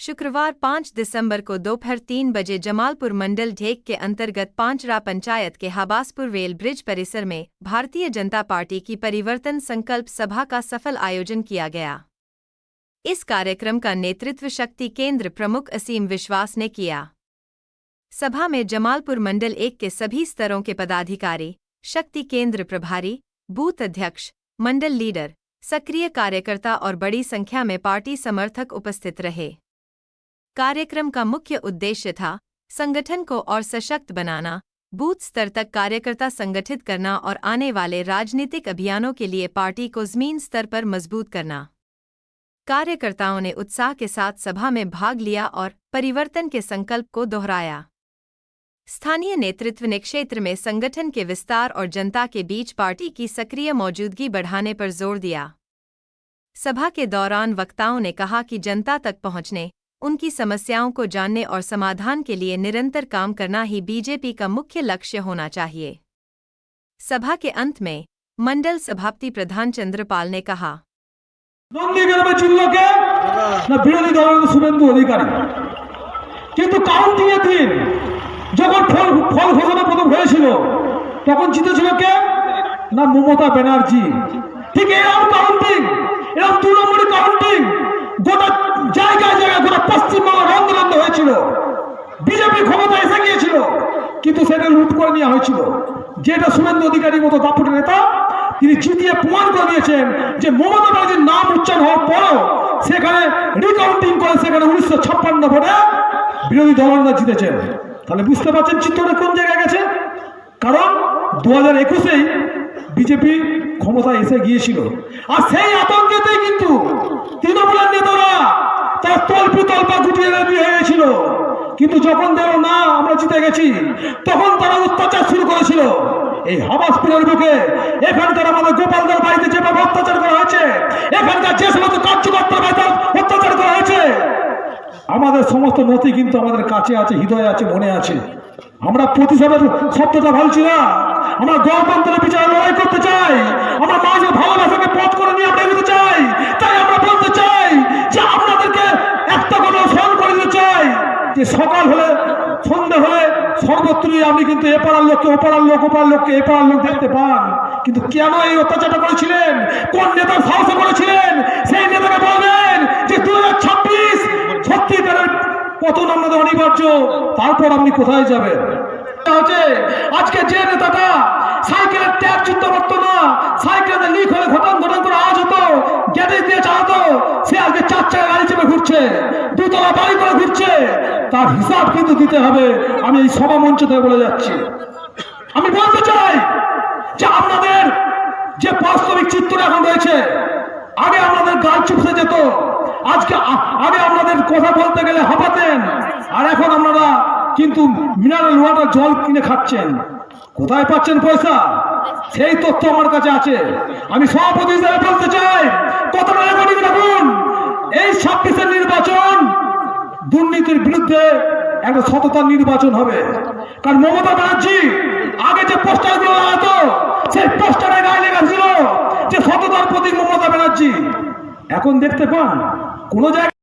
शुक्रवार 5 दिसंबर को दोपहर 3 बजे जमालपुर मंडल ढेक के अंतर्गत पांचरा पंचायत के हबासपुर रेल ब्रिज परिसर में भारतीय जनता पार्टी की परिवर्तन संकल्प सभा का सफल आयोजन किया गया। इस कार्यक्रम का नेतृत्व शक्ति केंद्र प्रमुख असीम विश्वास ने किया। सभा में जमालपुर मंडल 1 के सभी स्तरों के पदाधिकारी, शक्ति केंद्र प्रभारी, बूथ अध्यक्ष, मंडल लीडर, सक्रिय कार्यकर्ता और बड़ी संख्या में पार्टी समर्थक उपस्थित रहे। कार्यक्रम का मुख्य उद्देश्य था संगठन को और सशक्त बनाना, बूथ स्तर तक कार्यकर्ता संगठित करना और आने वाले राजनीतिक अभियानों के लिए पार्टी को जमीन स्तर पर मजबूत करना। कार्यकर्ताओं ने उत्साह के साथ सभा में भाग लिया और परिवर्तन के संकल्प को दोहराया। स्थानीय नेतृत्व ने क्षेत्र में संगठन के विस्तार और जनता के बीच पार्टी की सक्रिय मौजूदगी बढ़ाने पर जोर दिया। सभा के दौरान वक्ताओं ने कहा कि जनता तक पहुंचने, उनकी समस्याओं को जानने और समाधान के लिए निरंतर काम करना ही बीजेपी का मुख्य लक्ष्य होना चाहिए। सभा के अंत में मंडल सभापति प्रधान चंद्रपाल ने कहा, নন্দীগ্রামে চিনল কে না বিরোধী দলের শুভেন্দু অধিকারী, কিন্তু কাউন্টিং এর দিন যখন ফল ঘোষণা প্রথম হয়েছিল তখন জিতেছিল কে না মমতা ব্যানার্জি। ঠিক এরকম কাউন্টিং, এরকম 2 নম্বরের কাউন্টিং গোটা জায়গায় জায়গায় গোটা পশ্চিমবঙ্গ রন্ধ হয়েছিল। বিজেপি ক্ষমতা এসে গিয়েছিল কিন্তু সেটা লুট করে নেওয়া হয়েছিল। যেটা শুভেন্দু অধিকারীর মতো দাপুটে নেতা তিনি জিতিয়ে প্রমাণ করে দিয়েছেন যে মমতা ব্যানার্জির নাম উচ্চারণ হওয়ার পরও সেখানে রিকাউন্টিং করে সেখানে 1956 ভোটে বিরোধী দলনেতা জিতেছেন। তাহলে বুঝতে পারছেন চিত্রটা কোন জায়গায় গেছে। কারণ 2021-এই বিজেপি ক্ষমতায় এসে গিয়েছিল আর সেই আতঙ্কেতেই কিন্তু তৃণমূলের নেতারা তার তল্পা গুটিয়ে হয়ে গেছিল। কিন্তু যখন দেখলো না আমরা জিতে গেছি তখন তারা অত্যাচার শুরু করেছিল। এই হবাসপুরের বুকে এখানকার আমাদের গোপালদার বাড়িতে যেভাবে অত্যাচার করা হয়েছে, এখানকার যে সমস্ত কার্যকর্তার বাড়িতে অত্যাচার করা হয়েছে, আমাদের সমস্ত নথি কিন্তু আমাদের কাছে আছে, হৃদয়ে আছে, মনে আছে। আমরা প্রতিশোধের শব্দটা ভাবছি না, আমরা গণতন্ত্রের বিচারে লড়াই করতে চাই, আমরা মানুষের ভালোবাসাকে পথ করে নিয়ে আমরা এগোতে চাই। তাই আমরা বলতে চাই যে আপনাদেরকে একটা কথা স্মরণ করে দিতে চাই যে সকাল হলে সন্ধ্যা হলে সর্বত্রই আপনি কিন্তু এপাড়ার লোককে ওপাড়ার লোক, ওপাড়ার লোককে এপাড়ার লোক দেখতে পান। কিন্তু কেন এই অত্যাচারটা করেছিলেন, কোন নেতার সাহস করেছিলেন, সেই নেতাকে বলবেন যে 2026 সত্যিকারের পতন আমাদের অনিবার্য। তারপর আপনি কোথায় যাবেন? আজকে যে নেতাটা সাইকেলের ট্যাগ যুদ্ধ করতো না, সাইকেলে লিক হলে ঘটন করে আওয়াজ হতো, গ্যারেজ দিয়ে চালাতো, সে আজকে 4 চাকা গাড়ি চেপে ঘুরছে, 2 তলা বাড়ি করে ঘুরছে। তার হিসাব কিন্তু দিতে হবে। আমি এই সভা মঞ্চ থেকে বলে যাচ্ছি, আমি বলতে চাই যে আপনাদের যে বাস্তবিক চিত্র এখন রয়েছে, আগে আমাদের গাল চুপসে যেত, আগে আপনাদের কথা বলতে গেলে হাঁপাতেন, আর এখন আপনারা কিন্তু মিনারেল ওয়াটার জল কিনে খাচ্ছেন। কোথায় পাচ্ছেন পয়সা? সেই তথ্য আমার কাছে আছে। আমি সভাপতি হিসেবে বলতে চাই, কতটা রেকর্ডিং রাখুন, এই 26-এর নির্বাচন দুর্নীতির বিরুদ্ধে একটা সততার নির্বাচন হবে। কারণ মমতা ব্যানার্জি আগে যে পোস্টারগুলো লাগাতো, সেই পোস্টারে গায়ে লেখা ছিল যে সততার প্রতীক মমতা ব্যানার্জি। এখন দেখতে পান কোন জায়গায়